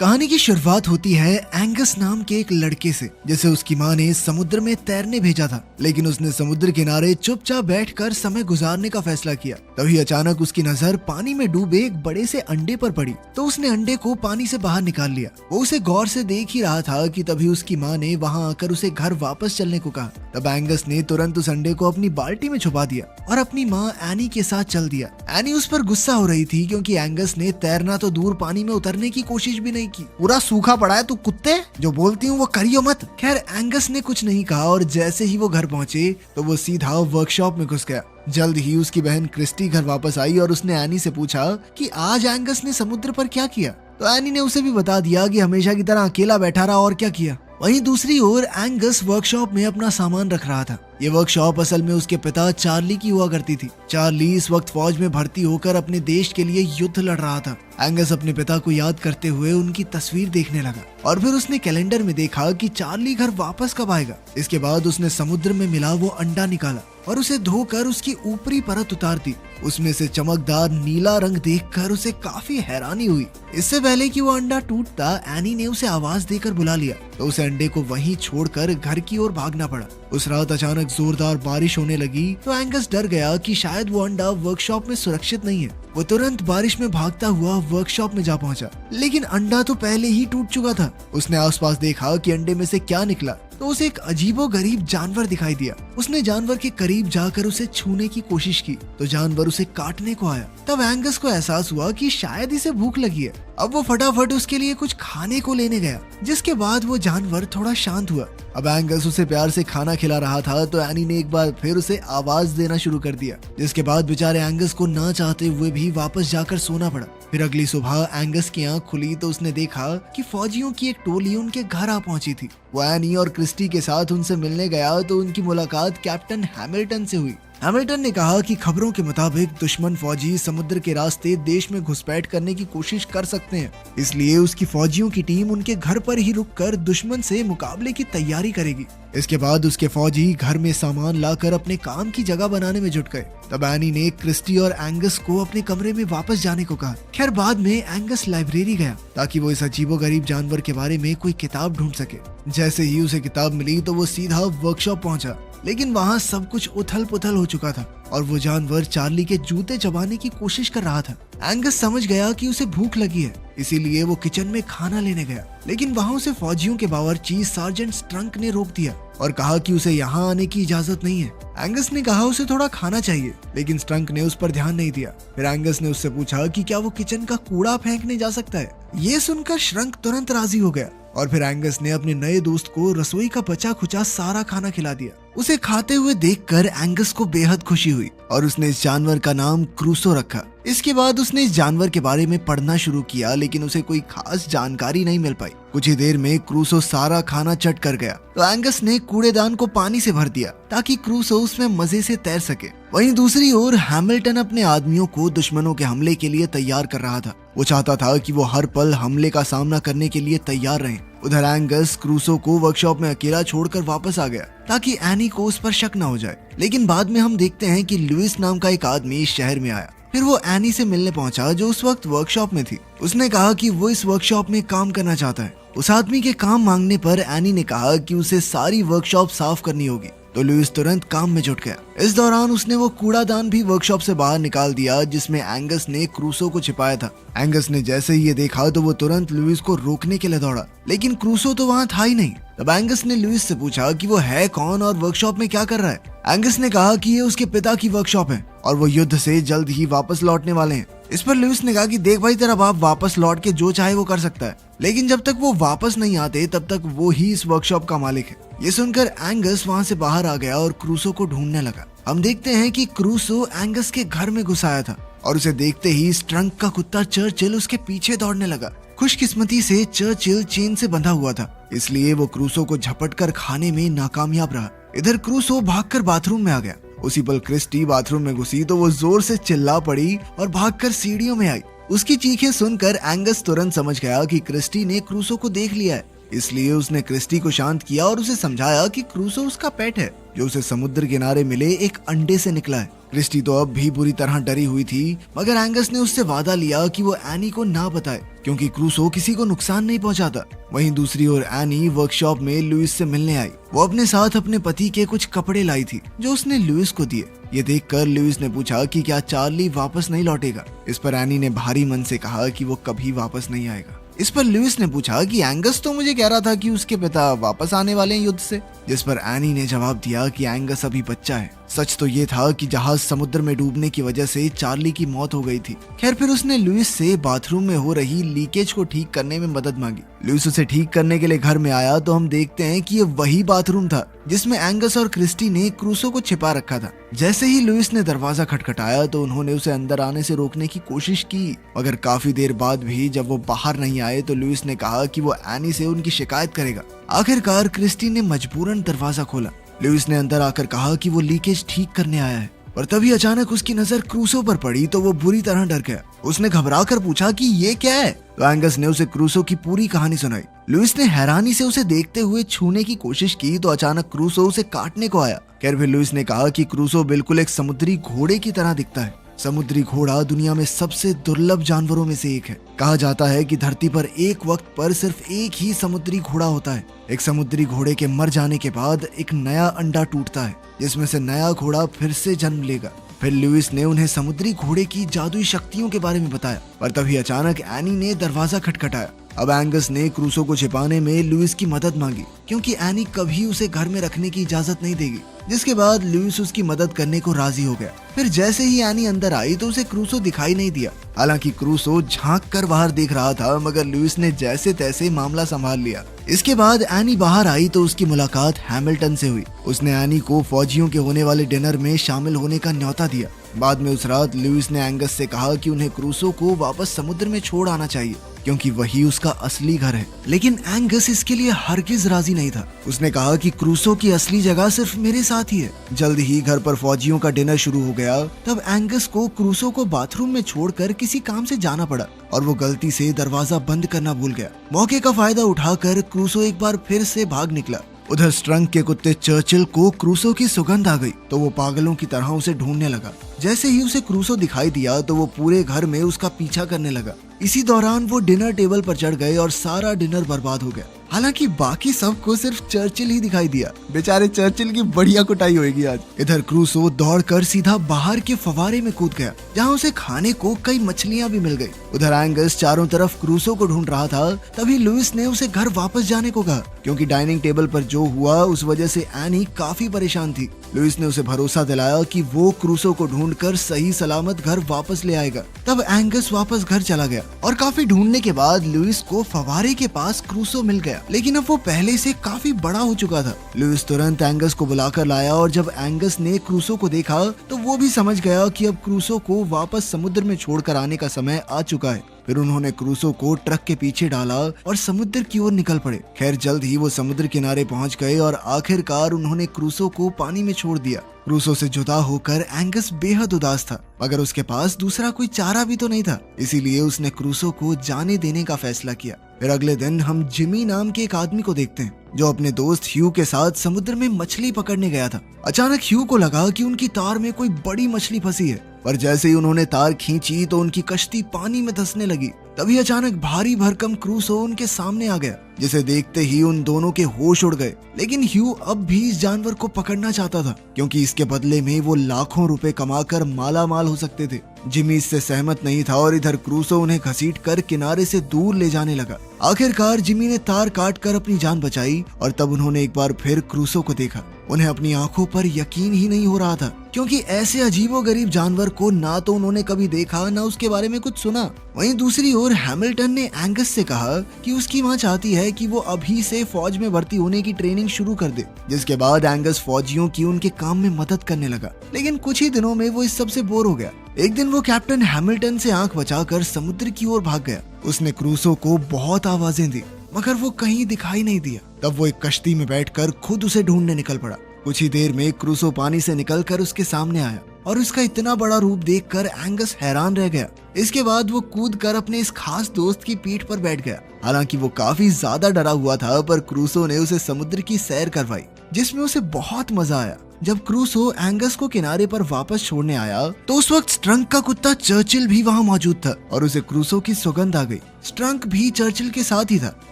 कहानी की शुरुआत होती है एंगस नाम के एक लड़के से, जिसे उसकी माँ ने समुद्र में तैरने भेजा था। लेकिन उसने समुद्र किनारे चुपचाप बैठकर समय गुजारने का फैसला किया। तभी अचानक उसकी नजर पानी में डूबे एक बड़े से अंडे पर पड़ी, तो उसने अंडे को पानी से बाहर निकाल लिया। वो उसे गौर से देख ही रहा था कि तभी उसकी माँ ने वहाँ आकर उसे घर वापस चलने को कहा। तब एंगस ने तुरंत उस अंडे को अपनी बाल्टी में छुपा दिया और अपनी माँ एनी के साथ चल दिया। एनी उस पर गुस्सा हो रही थी क्योंकि एंगस ने तैरना तो दूर पानी में उतरने की कोशिश भी नहीं की। पूरा सूखा पड़ा है तू कुत्ते, जो बोलती हूँ वो करियो मत। खैर एंगस ने कुछ नहीं कहा और जैसे ही वो घर पहुँचे तो वो सीधा वर्कशॉप में घुस गया। जल्द ही उसकी बहन क्रिस्टी घर वापस आई और उसने एनी से पूछा कि आज एंगस ने समुद्र पर क्या किया। तो एनी ने उसे भी बता दिया कि हमेशा की तरह अकेला बैठा रहा और क्या किया। वहीं दूसरी ओर एंगस वर्कशॉप में अपना सामान रख रहा था। ये वर्कशॉप असल में उसके पिता चार्ली की हुआ करती थी। चार्ली इस वक्त फौज में भर्ती होकर अपने देश के लिए युद्ध लड़ रहा था। एंगस अपने पिता को याद करते हुए उनकी तस्वीर देखने लगा और फिर उसने कैलेंडर में देखा कि चार्ली घर वापस कब आएगा। इसके बाद उसने समुद्र में मिला वो अंडा निकाला और उसे धोकर उसकी ऊपरी परत उतार दी। उसमें से चमकदार नीला रंग देखकर उसे काफी हैरानी हुई। इससे पहले कि वो अंडा टूटता, एनी ने उसे आवाज देकर बुला लिया, तो उसे अंडे को वहीं छोड़कर घर की ओर भागना पड़ा। उस रात अचानक जोरदार बारिश होने लगी, तो एंगस डर गया कि शायद वो अंडा वर्कशॉप में सुरक्षित नहीं है। वो तुरंत बारिश में भागता हुआ वर्कशॉप में जा पहुंचा, लेकिन अंडा तो पहले ही टूट चुका था। उसने आसपास देखा कि अंडे में से क्या निकला, तो उसे एक अजीबोगरीब जानवर दिखाई दिया। उसने जानवर के करीब जाकर उसे छूने की कोशिश की, तो जानवर उसे काटने को आया। तब एंगस को एहसास हुआ कि शायद इसे भूख लगी है। अब वो फटाफट उसके लिए कुछ खाने को लेने गया, जिसके बाद वो जानवर थोड़ा शांत हुआ। अब एंगस उसे प्यार से खाना खिला रहा था, तो एनी ने एक बार फिर उसे आवाज देना शुरू कर दिया, जिसके बाद बेचारे एंगस को ना चाहते हुए भी वापस जाकर सोना पड़ा। फिर अगली सुबह एंगस की आंख खुली तो उसने देखा कि फौजियों की एक टोली उनके घर आ पहुंची थी। वो एनी और क्रिस्टी के साथ उनसे मिलने गया तो उनकी मुलाकात कैप्टन हैमिल्टन से हुई। हैमिल्टन ने कहा कि खबरों के मुताबिक दुश्मन फौजी समुद्र के रास्ते देश में घुसपैठ करने की कोशिश कर सकते हैं, इसलिए उसकी फौजियों की टीम उनके घर पर ही रुककर दुश्मन से मुकाबले की तैयारी करेगी। इसके बाद उसके फौजी घर में सामान लाकर अपने काम की जगह बनाने में जुट गए। तब एनी ने क्रिस्टी और एंगस को अपने कमरे में वापस जाने को कहा। खैर बाद में एंगस लाइब्रेरी गया ताकि वो इस अजीबोगरीब जानवर के बारे में कोई किताब ढूंढ सके। जैसे ही उसे किताब मिली तो वो सीधा वर्कशॉप पहुंचा, लेकिन वहाँ सब कुछ उथल पुथल हो चुका था और वो जानवर चार्ली के जूते चबाने की कोशिश कर रहा था। एंगस समझ गया कि उसे भूख लगी है, इसीलिए वो किचन में खाना लेने गया, लेकिन वहाँ उसे फौजियों के बावर्ची सार्जेंट स्ट्रंक ने रोक दिया और कहा कि उसे यहाँ आने की इजाजत नहीं है। एंगस ने कहा उसे थोड़ा खाना चाहिए, लेकिन स्ट्रंक ने उस पर ध्यान नहीं दिया। फिर एंगस ने उससे पूछा कि क्या वो किचन का कूड़ा फेंकने जा सकता है। ये सुनकर श्रंक तुरंत राजी हो गया और फिर एंगस ने अपने नए दोस्त को रसोई का बचा खुचा सारा खाना खिला दिया। उसे खाते हुए देखकर एंगस को बेहद खुशी हुई और उसने इस जानवर का नाम क्रूसो रखा। इसके बाद उसने इस जानवर के बारे में पढ़ना शुरू किया, लेकिन उसे कोई खास जानकारी नहीं मिल पाई। कुछ ही देर में क्रूसो सारा खाना चट कर गया, तो एंगस ने कूड़ेदान को पानी से भर दिया ताकि क्रूसो उसमें मजे से तैर सके। वहीं दूसरी ओर हैमिल्टन अपने आदमियों को दुश्मनों के हमले के लिए तैयार कर रहा था। वो चाहता था कि वो हर पल हमले का सामना करने के लिए तैयार रहें। उधर एंगस क्रूसो को वर्कशॉप में अकेला छोड़कर वापस आ गया ताकि एनी को उस पर शक न हो जाए। लेकिन बाद में हम देखते हैं कि लुइस नाम का एक आदमी इस शहर में आया। फिर वो एनी से मिलने पहुंचा जो उस वक्त वर्कशॉप में थी। उसने कहा कि वो इस वर्कशॉप में काम करना चाहता है। उस आदमी के काम मांगने पर एनी ने कहा कि उसे सारी वर्कशॉप साफ करनी होगी, तो लुइस तुरंत काम में जुट गया। इस दौरान उसने वो कूड़ादान भी वर्कशॉप से बाहर निकाल दिया जिसमें एंगस ने क्रूसो को छिपाया था। एंगस ने जैसे ही ये देखा तो वो तुरंत लुइस को रोकने के लिए दौड़ा, लेकिन क्रूसो तो वहाँ था ही नहीं। तब एंगस ने लुइस से पूछा कि वो है कौन और वर्कशॉप में क्या कर रहा है। एंगस ने कहा कि ये उसके पिता की वर्कशॉप है और वो युद्ध से जल्द ही वापस लौटने वाले हैं। इस पर लुइस ने कहा कि देख भाई, तेरा बाप वापस लौट के जो चाहे वो कर सकता है, लेकिन जब तक वो वापस नहीं आते तब तक वो ही इस वर्कशॉप का मालिक है। ये सुनकर एंगस वहाँ से बाहर आ गया और क्रूसो को ढूंढने लगा। हम देखते हैं कि क्रूसो एंगस के घर में घुस आया था और उसे देखते ही स्ट्रंक का कुत्ता चर्चिल उसके पीछे दौड़ने लगा। खुशकिस्मती से चर्चिल चेन से बंधा हुआ था, इसलिए वो क्रूसो को झपटकर खाने में नाकामयाब रहा। इधर क्रूसो भागकर बाथरूम में आ गया। उसी पल क्रिस्टी बाथरूम में घुसी तो वो जोर से चिल्ला पड़ी और भागकर सीढ़ियों में आई। उसकी चीखें सुनकर एंगस तुरंत समझ गया कि क्रिस्टी ने क्रूसो को देख लिया है। इसलिए उसने क्रिस्टी को शांत किया और उसे समझाया कि क्रूसो उसका पेट है जो उसे समुद्र किनारे मिले एक अंडे से निकला है। क्रिस्टी तो अब भी बुरी तरह डरी हुई थी, मगर एंगस ने उससे वादा लिया कि वो एनी को ना बताए क्योंकि क्रूसो किसी को नुकसान नहीं पहुंचाता। वहीं दूसरी ओर एनी वर्कशॉप में लुइस से मिलने आई। वो अपने साथ अपने पति के कुछ कपड़े लाई थी जो उसने लुइस को दिए। ये देखकर लुइस ने पूछा कि क्या चार्ली वापस नहीं लौटेगा। इस पर एनी ने भारी मन से कहा कि वो कभी वापस नहीं आएगा। इस पर लुइस ने पूछा कि एंगस तो मुझे कह रहा था कि उसके पिता वापस आने वाले हैं युद्ध से, जिस पर एनी ने जवाब दिया कि एंगस अभी बच्चा है। सच तो ये था कि जहाज समुद्र में डूबने की वजह से चार्ली की मौत हो गई थी। खैर फिर उसने लुइस से बाथरूम में हो रही लीकेज को ठीक करने में मदद मांगी। लुइस उसे ठीक करने के लिए घर में आया तो हम देखते हैं कि ये वही बाथरूम था जिसमें एंगस और क्रिस्टी ने क्रूसो को छिपा रखा था। जैसे ही लुइस ने दरवाजा खटखटाया तो उन्होंने उसे अंदर आने से रोकने की कोशिश की, मगर काफी देर बाद भी जब वो बाहर नहीं आए तो लुइस ने कहा कि वो एनी से उनकी शिकायत करेगा। आखिरकार क्रिस्टी ने मजबूरन दरवाजा खोला। लुइस ने अंदर आकर कहा कि वो लीकेज ठीक करने आया है, पर तभी अचानक उसकी नजर क्रूसो पर पड़ी तो वो बुरी तरह डर गया। उसने घबराकर पूछा कि ये क्या है, तो एंगस ने उसे क्रूसो की पूरी कहानी सुनाई। लुइस ने हैरानी से उसे देखते हुए छूने की कोशिश की तो अचानक क्रूसो उसे काटने को आया। खैर फिर लुइस ने कहा कि क्रूसो बिल्कुल एक समुद्री घोड़े की तरह दिखता है। समुद्री घोड़ा दुनिया में सबसे दुर्लभ जानवरों में से एक है। कहा जाता है कि धरती पर एक वक्त पर सिर्फ एक ही समुद्री घोड़ा होता है। एक समुद्री घोड़े के मर जाने के बाद एक नया अंडा टूटता है जिसमें से नया घोड़ा फिर से जन्म लेगा। फिर लुइस ने उन्हें समुद्री घोड़े की जादुई शक्तियों के बारे में बताया, पर तभी अचानक एनी ने दरवाजा खटखटाया। अब एंगस ने क्रूसो को छिपाने में लुइस की मदद मांगी क्योंकि एनी कभी उसे घर में रखने की इजाजत नहीं देगी, जिसके बाद लुइस उसकी मदद करने को राजी हो गया। फिर जैसे ही एनी अंदर आई तो उसे क्रूसो दिखाई नहीं दिया। हालांकि क्रूसो झांक कर बाहर देख रहा था, मगर लुइस ने जैसे तैसे मामला संभाल लिया। इसके बाद एनी बाहर आई तो उसकी मुलाकात हैमिल्टन से हुई। उसने एनी को फौजियों के होने वाले डिनर में शामिल होने का न्योता दिया। बाद में उस रात लुइस ने एंगस से कहा कि उन्हें क्रूसो को वापस समुद्र में छोड़ आना चाहिए क्योंकि वही उसका असली घर है। लेकिन एंगस इसके लिए हरगिज राजी नहीं था। उसने कहा कि क्रूसो की असली जगह सिर्फ मेरे साथ ही है। जल्द ही घर पर फौजियों का डिनर शुरू हो गया। तब एंगस को क्रूसो को बाथरूम में छोड़कर किसी काम से जाना पड़ा और वो गलती से दरवाजा बंद करना भूल गया। मौके का फायदा उठाकर क्रूसो एक बार फिर से भाग निकला। उधर स्ट्रंग के कुत्ते चर्चिल को क्रूसो की सुगंध आ गई तो वो पागलों की तरह उसे ढूंढने लगा। जैसे ही उसे क्रूसो दिखाई दिया तो वो पूरे घर में उसका पीछा करने लगा। इसी दौरान वो डिनर टेबल पर चढ़ गए और सारा डिनर बर्बाद हो गया। हालांकि बाकी सबको सिर्फ चर्चिल ही दिखाई दिया। बेचारे चर्चिल की बढ़िया कुटाई होगी आज। इधर क्रूसो दौड़कर सीधा बाहर के फवारे में कूद गया जहां उसे खाने को कई मछलियां भी मिल गई। उधर एंगस चारों तरफ क्रूसो को ढूंढ रहा था। तभी लुइस ने उसे घर वापस जाने को कहा क्योंकि डाइनिंग टेबल पर जो हुआ उस वजह से एनी काफी परेशान थी। लुइस ने उसे भरोसा दिलाया कि वो क्रूसो को ढूंढकर सही सलामत घर वापस ले आएगा। तब एंगस वापस घर चला गया और काफी ढूंढने के बाद लुइस को फवारे के पास क्रूसो मिल गया, लेकिन अब वो पहले से काफी बड़ा हो चुका था। लुइस तुरंत एंगस को बुलाकर लाया और जब एंगस ने क्रूसो को देखा तो वो भी समझ गया कि अब क्रूसो को वापस समुद्र में छोड़कर आने का समय आ चुका है। फिर उन्होंने क्रूसो को ट्रक के पीछे डाला और समुद्र की ओर निकल पड़े। खैर जल्द ही वो समुद्र किनारे पहुंच गए और आखिरकार उन्होंने क्रूसो को पानी में छोड़ दिया। क्रूसो से जुदा होकर एंगस बेहद उदास था, मगर उसके पास दूसरा कोई चारा भी तो नहीं था, इसीलिए उसने क्रूसो को जाने देने का फैसला किया। फिर अगले दिन हम जिमी नाम के एक आदमी को देखते हैं जो अपने दोस्त ह्यू के साथ समुद्र में मछली पकड़ने गया था। अचानक ह्यू को लगा कि उनकी तार में कोई बड़ी मछली फंसी है, पर जैसे ही उन्होंने तार खींची तो उनकी कश्ती पानी में धंसने लगी। तभी अचानक भारी भरकम क्रूसो उनके सामने आ गया, जिसे देखते ही उन दोनों के होश उड़ गए। लेकिन ह्यू अब भी इस जानवर को पकड़ना चाहता था क्योंकि इसके बदले में वो लाखों रुपए कमाकर माला माल हो सकते थे। जिमी इससे सहमत नहीं था और इधर क्रूसो उन्हें घसीटकर किनारे से दूर ले जाने लगा। आखिरकार जिमी ने तार काटकर अपनी जान बचाई और तब उन्होंने एक बार फिर क्रूसो को देखा। उन्हें अपनी आंखों पर यकीन ही नहीं हो रहा था क्योंकि ऐसे अजीबोगरीब जानवर को ना तो उन्होंने कभी देखा ना उसके बारे में कुछ सुना। वहीं दूसरी ओर हैमिल्टन ने एंगस से कहा कि उसकी मां चाहती है कि वो अभी से फौज में भर्ती होने की ट्रेनिंग शुरू कर दे, जिसके बाद एंगस फौजियों की उनके काम में मदद करने लगा। लेकिन कुछ ही दिनों में वो इस सब से बोर हो गया। एक दिन वो कैप्टन हैमिल्टन से आंख बचाकर समुद्र की ओर भाग गया। उसने क्रूसो को बहुत आवाजें दी मगर वो कहीं दिखाई नहीं दिया। तब वो एक कश्ती में बैठकर खुद उसे ढूंढने निकल पड़ा। कुछ ही देर में क्रूसो पानी से निकलकर उसके सामने आया। और उसका इतना बड़ा रूप देखकर एंगस हैरान रह गया। इसके बाद वो कूद कर अपने इस खास दोस्त की पीठ पर बैठ गया। हालांकि वो काफी ज्यादा डरा हुआ था, पर क्रूसो ने उसे समुद्र की सैर करवाई जिसमें उसे बहुत मजा आया। जब क्रूसो एंगस को किनारे पर वापस छोड़ने आया तो उस वक्त स्ट्रंक का कुत्ता चर्चिल भी वहाँ मौजूद था और उसे क्रूसो की सुगंध आ गई। स्ट्रंक भी चर्चिल के साथ ही था,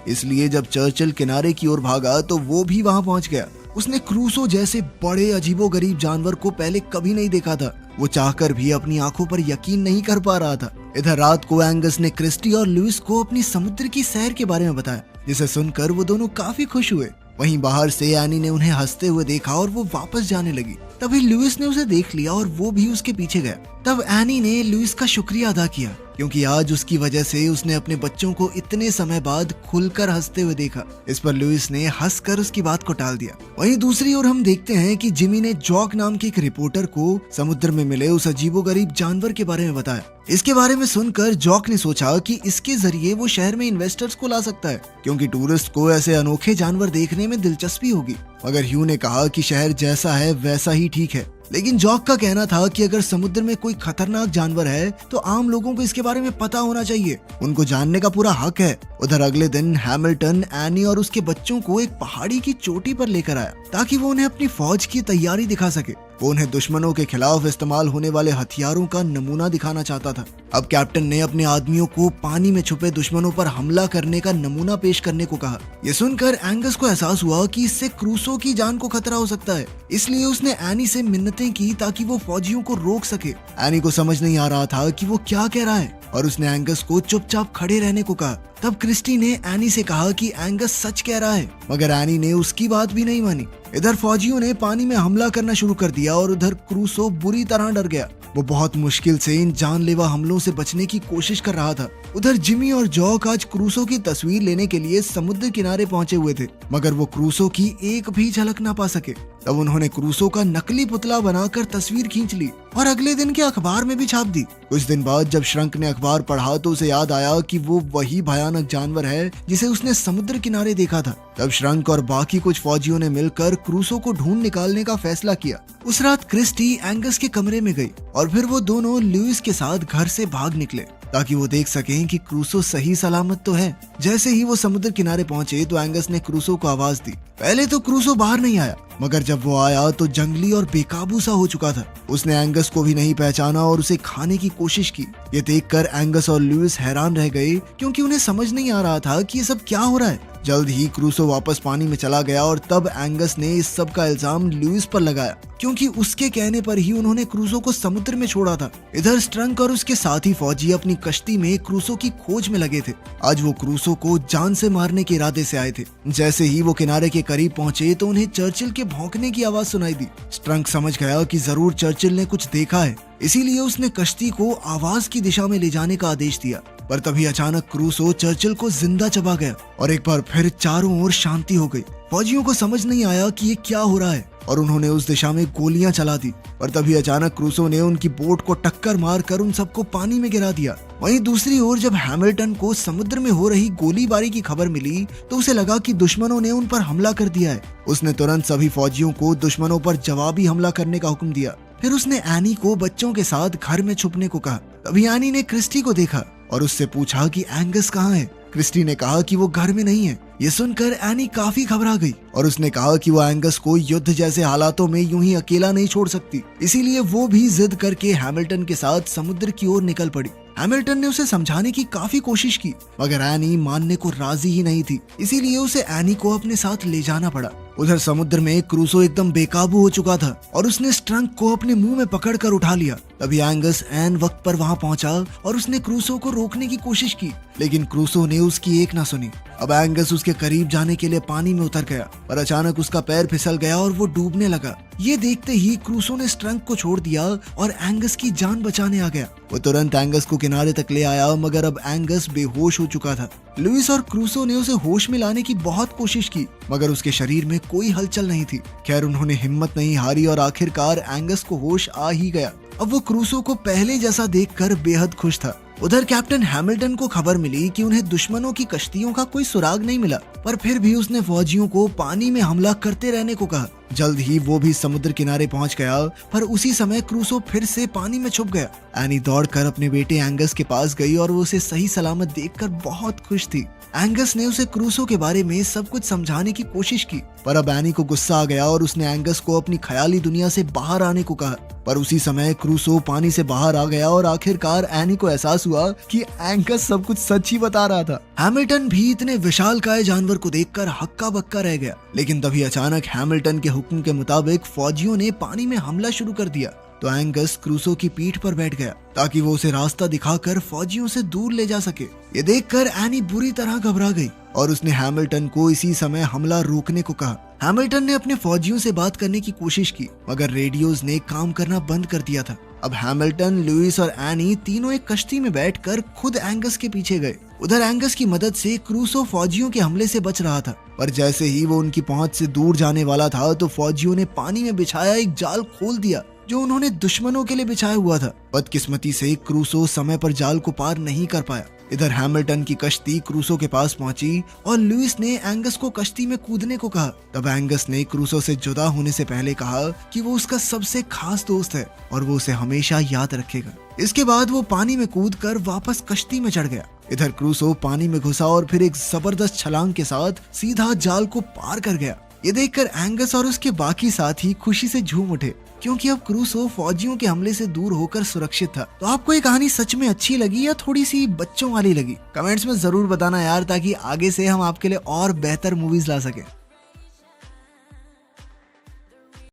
इसलिए जब चर्चिल किनारे की ओर भागा तो वो भी वहाँ पहुँच गया। उसने क्रूसो जैसे बड़े अजीबोगरीब जानवर को पहले कभी नहीं देखा था। वो चाहकर भी अपनी आंखों पर यकीन नहीं कर पा रहा था। इधर रात को एंगस ने क्रिस्टी और लुइस को अपनी समुद्र की सैर के बारे में बताया, जिसे सुनकर वो दोनों काफी खुश हुए। वहीं बाहर से एनी ने उन्हें हंसते हुए देखा और वो वापस जाने लगी। तभी लुइस ने उसे देख लिया और वो भी उसके पीछे गया। तब एनी ने लुइस का शुक्रिया अदा किया क्योंकि आज उसकी वजह से उसने अपने बच्चों को इतने समय बाद खुलकर हंसते हुए देखा। इस पर लुइस ने हंसकर उसकी बात को टाल दिया। वहीं दूसरी ओर हम देखते हैं कि जिमी ने जॉक नाम के एक रिपोर्टर को समुद्र में मिले उस अजीबोगरीब जानवर के बारे में बताया। इसके बारे में सुनकर जॉक ने सोचा कि इसके जरिए वो शहर में इन्वेस्टर्स को ला सकता है क्योंकि टूरिस्ट को ऐसे अनोखे जानवर देखने में दिलचस्पी होगी। मगर ह्यू ने कहा कि शहर जैसा है वैसा ही ठीक है, लेकिन जॉक का कहना था कि अगर समुद्र में कोई खतरनाक जानवर है तो आम लोगों को इसके बारे में पता होना चाहिए, उनको जानने का पूरा हक है। उधर अगले दिन हैमिल्टन एनी और उसके बच्चों को एक पहाड़ी की चोटी पर लेकर आया ताकि वो उन्हें अपनी फौज की तैयारी दिखा सके। वो उन्हें दुश्मनों के खिलाफ इस्तेमाल होने वाले हथियारों का नमूना दिखाना चाहता था। अब कैप्टन ने अपने आदमियों को पानी में छुपे दुश्मनों पर हमला करने का नमूना पेश करने को कहा। ये सुनकर एंगस को एहसास हुआ कि इससे क्रूसो की जान को खतरा हो सकता है, इसलिए उसने एनी से मिन्नतें की ताकि वो फौजियों को रोक सके। एनी को समझ नहीं आ रहा था कि वो क्या कह रहा है और उसने एंगस को चुपचाप खड़े रहने को कहा। तब क्रिस्टी ने एनी से कहा कि एंगस सच कह रहा है, मगर एनी ने उसकी बात भी नहीं मानी। इधर फौजियों ने पानी में हमला करना शुरू कर दिया और उधर क्रूसो बुरी तरह डर गया। वो बहुत मुश्किल से इन जानलेवा हमलों से बचने की कोशिश कर रहा था। उधर जिमी और जॉक आज क्रूसो की तस्वीर लेने के लिए समुद्र किनारे पहुंचे हुए थे, मगर वो क्रूसो की एक भी झलक ना पा सके। तब उन्होंने क्रूसो का नकली पुतला बनाकर तस्वीर खींच ली और अगले दिन के अखबार में भी छाप दी। कुछ दिन बाद जब श्रंक ने अखबार पढ़ा तो उसे याद आया कि वो वही भयानक जानवर है जिसे उसने समुद्र किनारे देखा था। तब श्रंक और बाकी कुछ फौजियों ने मिलकर क्रूसो को ढूंढ निकालने का फैसला किया। उस रात क्रिस्टी एंगस के कमरे में गई और फिर वो दोनों लुइस के साथ घर से भाग निकले ताकि वो देख सकें कि क्रूसो सही सलामत तो है। जैसे ही वो समुद्र किनारे पहुंचे तो एंगस ने क्रूसो को आवाज दी। पहले तो क्रूसो बाहर नहीं आया, मगर जब वो आया तो जंगली और बेकाबू सा हो चुका था। उसने एंगस को भी नहीं पहचाना और उसे खाने की कोशिश की। ये देखकर एंगस और लुइस हैरान रह गए क्योंकि उन्हें समझ नहीं आ रहा था कि ये सब क्या हो रहा है। जल्द ही क्रूसो वापस पानी में चला गया और तब एंगस ने इस सब का इल्जाम लुइस पर लगाया क्योंकि उसके कहने पर ही उन्होंने क्रूसो को समुद्र में छोड़ा था। इधर स्ट्रंक और उसके साथी फौजी अपनी कश्ती में क्रूसो की खोज में लगे थे। आज वो क्रूसो को जान से मारने के इरादे से आए थे। जैसे ही वो किनारे के करीब पहुंचे तो उन्हें चर्चिल के भौंकने की आवाज सुनाई दी। स्ट्रंक समझ गया कि जरूर चर्चिल ने कुछ देखा है, इसीलिए उसने कश्ती को आवाज की दिशा में ले जाने का आदेश दिया। पर तभी अचानक क्रूसो चर्चिल को जिंदा चबा गया और एक बार फिर चारों ओर शांति हो गई। फौजियों को समझ नहीं आया कि ये क्या हो रहा है और उन्होंने उस दिशा में गोलियां चला दी। पर तभी अचानक क्रूसो ने उनकी बोट को टक्कर मारकर उन सबको पानी में गिरा दिया। वहीं दूसरी ओर जब हैमिल्टन को समुद्र में हो रही गोलीबारी की खबर मिली तो उसे लगा कि दुश्मनों ने उन पर हमला कर दिया है। उसने तुरंत सभी फौजियों को दुश्मनों पर जवाबी हमला करने का हुक्म दिया। फिर उसने एनी को बच्चों के साथ घर में छुपने को कहा। तभी एनी ने क्रिस्टी को देखा और उससे पूछा कि एंगस कहाँ है। क्रिस्टी ने कहा कि वो घर में नहीं है। ये सुनकर एनी काफी घबरा गई और उसने कहा कि वो एंगस को युद्ध जैसे हालातों में यूं ही अकेला नहीं छोड़ सकती, इसीलिए वो भी जिद करके हैमिल्टन के साथ समुद्र की ओर निकल पड़ी। हैमिल्टन ने उसे समझाने की काफी कोशिश की, मगर एनी मानने को राजी ही नहीं थी, इसीलिए उसे एनी को अपने साथ ले जाना पड़ा। उधर समुद्र में क्रूसो एकदम बेकाबू हो चुका था और उसने स्ट्रंक को अपने मुंह में पकड़कर उठा लिया। तभी एंगस ऐन वक्त पर वहां पहुंचा और उसने क्रूसो को रोकने की कोशिश की, लेकिन क्रूसो ने उसकी एक ना सुनी। अब एंगस उसके करीब जाने के लिए पानी में उतर गया, पर अचानक उसका पैर फिसल गया और वो डूबने लगा। ये देखते ही क्रूसो ने स्ट्रंक को छोड़ दिया और एंगस की जान बचाने आ गया। वो तुरंत एंगस को किनारे तक ले आया, मगर अब एंगस बेहोश हो चुका था। लुइस और क्रूसो ने उसे होश में लाने की बहुत कोशिश की, मगर उसके शरीर में कोई हलचल नहीं थी। खैर उन्होंने हिम्मत नहीं हारी और आखिरकार एंगस को होश आ ही गया। अब वो क्रूसो को पहले जैसा देखकर बेहद खुश था। उधर कैप्टन हैमिल्टन को खबर मिली कि उन्हें दुश्मनों की कश्तियों का कोई सुराग नहीं मिला, पर फिर भी उसने फौजियों को पानी में हमला करते रहने को कहा। जल्द ही वो भी समुद्र किनारे पहुंच गया, पर उसी समय क्रूसो फिर से पानी में छुप गया। एनी दौड़कर अपने बेटे एंगस के पास गई और वो उसे सही सलामत देखकर बहुत खुश थी। एंगस ने उसे क्रूसो के बारे में सब कुछ समझाने की कोशिश की, पर अब एनी को गुस्सा आ गया और उसने एंगस को अपनी ख्याली दुनिया से बाहर आने को कहा। पर उसी समय क्रूसो पानी से बाहर आ गया और आखिरकार एनी को एहसास हुआ कि एंगस सब कुछ सच ही बता रहा था। हैमिल्टन भी इतने विशालकाय जानवर को देखकर हक्का बक्का रह गया, लेकिन तभी अचानक हैमिल्टन के हुक्म के मुताबिक फौजियों ने पानी में हमला शुरू कर दिया। तो एंगस क्रूसो की पीठ पर बैठ गया ताकि वो उसे रास्ता दिखाकर फौजियों से दूर ले जा सके। ये देखकर एनी बुरी तरह घबरा गई और उसने हैमिल्टन को इसी समय हमला रोकने को कहा। हैमिल्टन ने अपने फौजियों से बात करने की कोशिश की, मगर रेडियोज ने काम करना बंद कर दिया था। अब हैमिल्टन, लुइस और एनी तीनों एक कश्ती में बैठकर खुद एंगस के पीछे गए। उधर एंगस की मदद से क्रूसो फौजियों के हमले से बच रहा था, पर जैसे ही वो उनकी पहुंच से दूर जाने वाला था तो फौजियों ने पानी में बिछाया एक जाल खोल दिया जो उन्होंने दुश्मनों के लिए बिछाया हुआ था। बदकिस्मती से क्रूसो समय पर जाल को पार नहीं कर पाया। इधर हैमिल्टन की कश्ती क्रूसो के पास पहुंची और लुइस ने एंगस को कश्ती में कूदने को कहा। तब एंगस ने क्रूसो से जुदा होने से पहले कहा कि वो उसका सबसे खास दोस्त है और वो उसे हमेशा याद रखेगा। इसके बाद वो पानी में कूदकर वापस कश्ती में चढ़ गया। इधर क्रूसो पानी में घुसा और फिर एक जबरदस्त छलांग के साथ सीधा जाल को पार कर गया। ये देखकर एंगस और उसके बाकी साथी खुशी से झूम उठे, क्योंकि अब क्रूसो फौजियों के हमले से दूर होकर सुरक्षित था। तो आपको ये कहानी सच में अच्छी लगी या थोड़ी सी बच्चों वाली लगी? कमेंट्स में जरूर बताना यार, ताकि आगे से हम आपके लिए और बेहतर मूवीज ला सके।